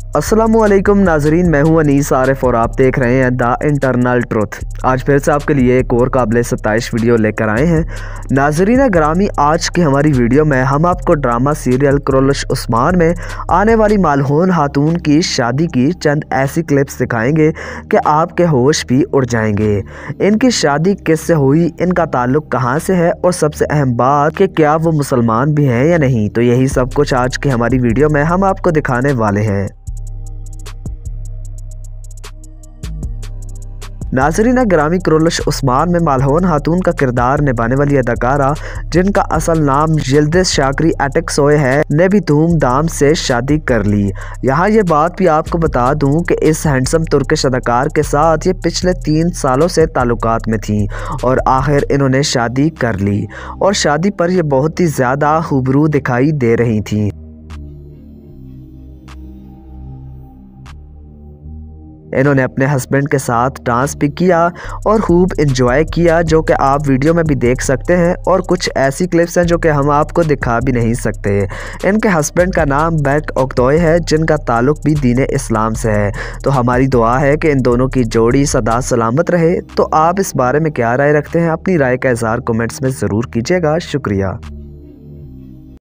अस्सलामुअलैकुम नाजरीन, मैं हूं अनीस आरिफ और आप देख रहे हैं द इंटरनल ट्रुथ। आज फिर से आपके लिए एक और काबिल सताइश वीडियो लेकर आए हैं। नाजरीन ग्रामी, आज की हमारी वीडियो में हम आपको ड्रामा सीरियल क्रोलश उस्मान में आने वाली मालहोन खातून की शादी की चंद ऐसी क्लिप्स दिखाएंगे कि आपके होश भी उड़ जाएंगे। इनकी शादी किससे हुई, इनका ताल्लुक कहाँ से है और सबसे अहम बात कि क्या वो मुसलमान भी हैं या नहीं। तो यही सब कुछ आज की हमारी वीडियो में हम आपको दिखाने वाले हैं। नाज़रीन ग्रामी, क्रोलश उस्मान में मालहोन खातून का किरदार निभाने वाली अदाकारा, जिनका असल नाम यिल्दिज़ शाकरी अटकसोय है, ने भी धूमधाम से शादी कर ली। यहाँ ये बात भी आपको बता दूं कि इस हैंडसम तुर्किश अदाकार के साथ ये पिछले 3 सालों से ताल्लुकात में थी और आखिर इन्होंने शादी कर ली और शादी पर ये बहुत ही ज़्यादा खूबरू दिखाई दे रही थी। इन्होंने अपने हस्बैंड के साथ डांस भी किया और खूब इंजॉय किया, जो कि आप वीडियो में भी देख सकते हैं। और कुछ ऐसी क्लिप्स हैं जो कि हम आपको दिखा भी नहीं सकते। इनके हस्बैंड का नाम बैक ओक्तोय है, जिनका ताल्लुक भी दीन इस्लाम से है। तो हमारी दुआ है कि इन दोनों की जोड़ी सदा सलामत रहे। तो आप इस बारे में क्या राय रखते हैं? अपनी राय का इज़हार कमेंट्स में ज़रूर कीजिएगा। शुक्रिया।